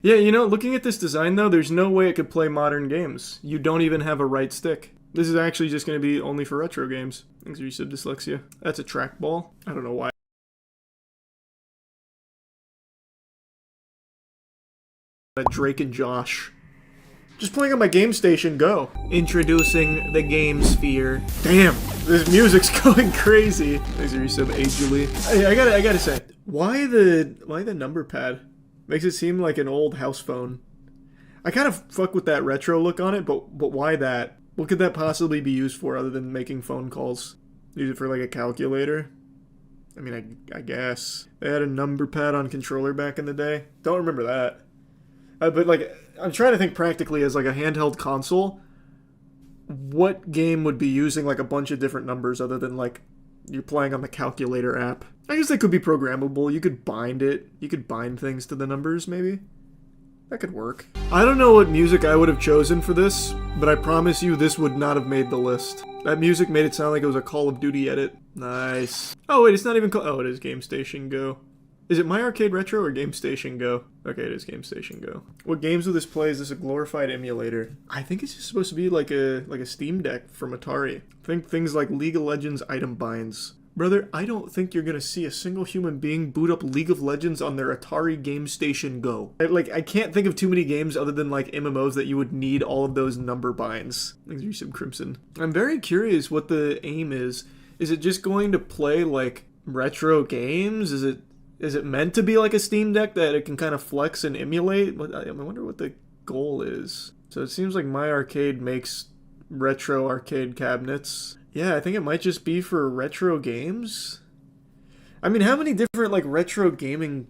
Yeah, you know, looking at this design though, there's no way it could play modern games. You don't even have a right stick. This is actually just going to be only for retro games. Thanks for your sub, dyslexia. That's a trackball. I don't know why. Drake and Josh. Just playing on my GameStation Go. Introducing the Game Sphere. Damn, this music's going crazy. Thanks for your sub, Agely. I gotta say, why the number pad? Makes it seem like an old house phone. I kind of fuck with that retro look on it, but why that? What could that possibly be used for other than making phone calls? Use it for like a calculator? I mean, I guess. They had a number pad on controller back in the day. Don't remember that. But like, I'm trying to think practically as like a handheld console. What game would be using like a bunch of different numbers other than like you're playing on the calculator app? I guess they could be programmable. You could bind it. You could bind things to the numbers, maybe. That could work. I don't know what music I would have chosen for this, but I promise you this would not have made the list. That music made it sound like it was a Call of Duty edit. Nice. Oh wait, it's not even oh, it is GameStation Go. Is it My Arcade Retro or GameStation Go? Okay, it is GameStation Go. What games will this play? Is this a glorified emulator? I think it's just supposed to be like a Steam Deck from Atari. Think things like League of Legends item binds. Brother, I don't think you're gonna see a single human being boot up League of Legends on their Atari GameStation Go. I can't think of too many games other than like MMOs that you would need all of those number binds. Thanks for your sub, Crimson. I'm very curious what the aim is. Is it just going to play like retro games? Is it meant to be like a Steam Deck that it can kind of flex and emulate? I wonder what the goal is. So it seems like My Arcade makes retro arcade cabinets. Yeah, I think it might just be for retro games. I mean, how many different like retro gaming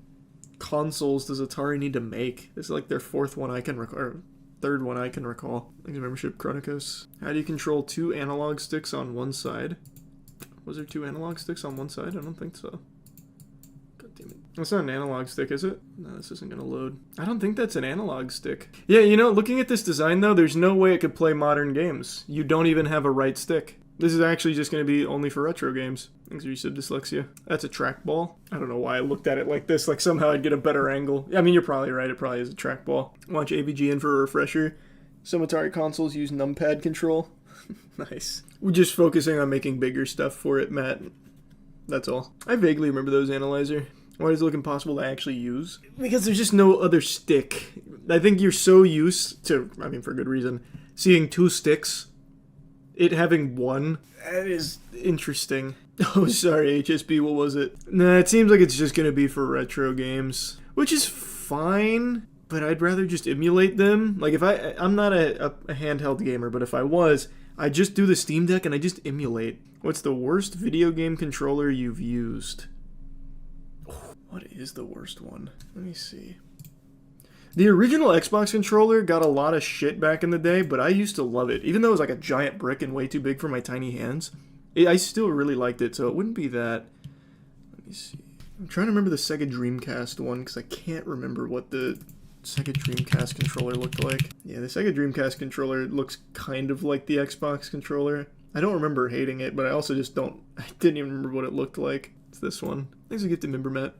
consoles does Atari need to make? This is like their fourth one I can recall, or third one I can recall. Thanks for membership, Chronicos. How do you control two analog sticks on one side? Was there two analog sticks on one side? I don't think so. That's not an analog stick, is it? No, this isn't gonna load. I don't think that's an analog stick. Yeah, you know, looking at this design though, there's no way it could play modern games. You don't even have a right stick. This is actually just gonna be only for retro games. Thanks for your sub, dyslexia. That's a trackball. I don't know why I looked at it like this, like somehow I'd get a better angle. I mean, you're probably right, it probably is a trackball. Watch AVG in for a refresher. Some Atari consoles use numpad control. Nice. We're just focusing on making bigger stuff for it, Matt. That's all. I vaguely remember those analyzer. Why does it look impossible to actually use? Because there's just no other stick. I think you're so used to, I mean for good reason, seeing two sticks. It having one, that is interesting. Oh, sorry, HSB, what was it? Nah, it seems like it's just gonna be for retro games. Which is fine, but I'd rather just emulate them. Like if I'm not a handheld gamer, but if I was, I just do the Steam Deck and I just emulate. What's the worst video game controller you've used? What is the worst one? Let me see. The original Xbox controller got a lot of shit back in the day, but I used to love it. Even though it was like a giant brick and way too big for my tiny hands, I still really liked it, so it wouldn't be that. Let me see. I'm trying to remember the Sega Dreamcast one, because I can't remember what the Sega Dreamcast controller looked like. Yeah, the Sega Dreamcast controller looks kind of like the Xbox controller. I don't remember hating it, but I also just don't... I didn't even remember what it looked like. It's this one. Thanks for getting member, Matt.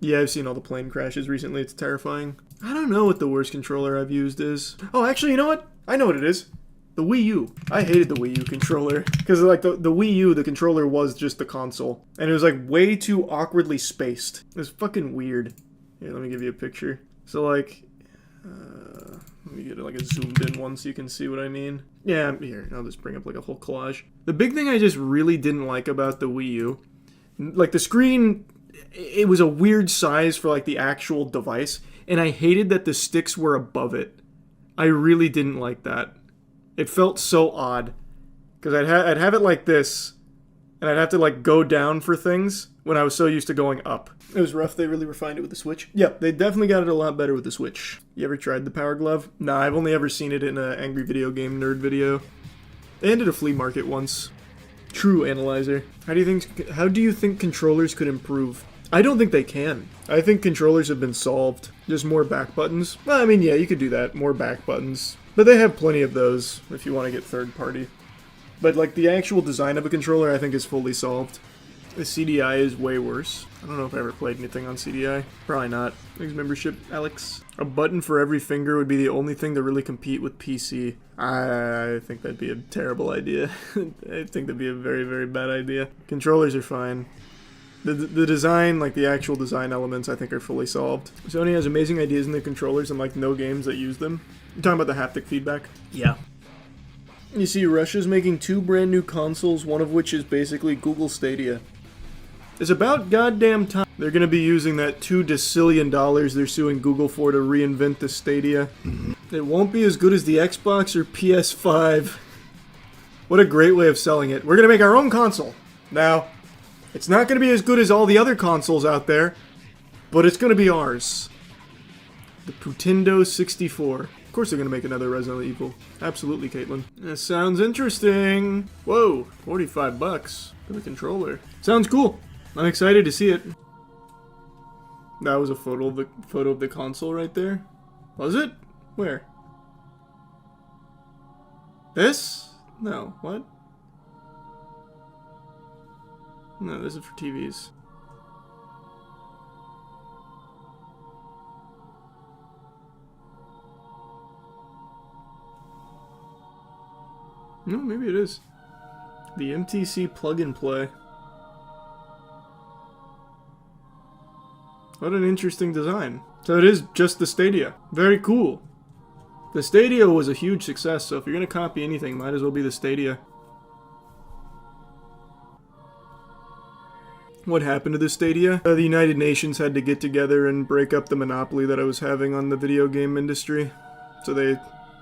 Yeah, I've seen all the plane crashes recently. It's terrifying. I don't know what the worst controller I've used is. Oh, actually, you know what? I know what it is. The Wii U. I hated the Wii U controller. Because, like, the Wii U, the controller was just the console. And it was, like, way too awkwardly spaced. It was fucking weird. Here, let me give you a picture. So, like... let me get, like, a zoomed-in one so you can see what I mean. Yeah, here. I'll just bring up, like, a whole collage. The big thing I just really didn't like about the Wii U... Like, the screen... It was a weird size for like the actual device, and I hated that the sticks were above it. I really didn't like that. It felt so odd because I'd have it like this, and I'd have to like go down for things when I was so used to going up. It was rough. They really refined it with the Switch. Yep, they definitely got it a lot better with the Switch. You ever tried the Power Glove? Nah, I've only ever seen it in an Angry Video Game Nerd video. They ended a flea market once. True analyzer. How do you think controllers could improve? I don't think they can. I think controllers have been solved. Just more back buttons. Well, I mean, yeah, you could do that. More back buttons. But they have plenty of those if you want to get third party. But, like, the actual design of a controller, I think, is fully solved. The CDI is way worse. I don't know if I ever played anything on CDI. Probably not. Thanks, membership, Alex. A button for every finger would be the only thing to really compete with PC. I think that'd be a terrible idea. I think that'd be a very, very bad idea. Controllers are fine. The design, like the actual design elements, I think are fully solved. Sony has amazing ideas in their controllers and like no games that use them. You're talking about the haptic feedback? Yeah. You see, Russia's making 2 brand new consoles, one of which is basically Google Stadia. It's about goddamn time. They're gonna be using that $2 decillion they're suing Google for to reinvent the Stadia. It won't be as good as the Xbox or PS5. What a great way of selling it. We're gonna make our own console. Now, it's not gonna be as good as all the other consoles out there, but it's gonna be ours. The Putindo 64. Of course they're gonna make another Resident Evil. Absolutely, Caitlin. That sounds interesting. Whoa, 45 bucks for the controller. Sounds cool. I'm excited to see it. That was a photo of the console right there. Was it? Where? This? No. What? No, this is for TVs. No, maybe it is. The MTC plug and play. What an interesting design. So it is just the Stadia. Very cool. The Stadia was a huge success, so if you're gonna copy anything, might as well be the Stadia. What happened to the Stadia? The United Nations had to get together and break up the monopoly that I was having on the video game industry. So they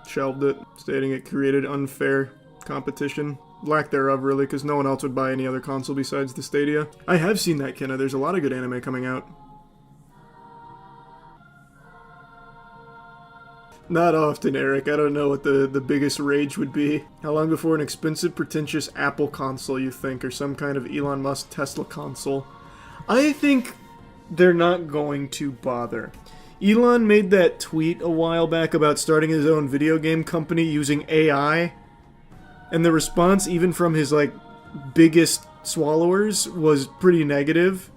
shelved it, stating it created unfair competition. Lack thereof, really, because no one else would buy any other console besides the Stadia. I have seen that, Kenna. There's a lot of good anime coming out. Not often, Eric. I don't know what the biggest rage would be. How long before an expensive, pretentious Apple console, you think, or some kind of Elon Musk Tesla console? I think they're not going to bother. Elon made that tweet a while back about starting his own video game company using AI, and the response, even from his, like, biggest swallowers, was pretty negative.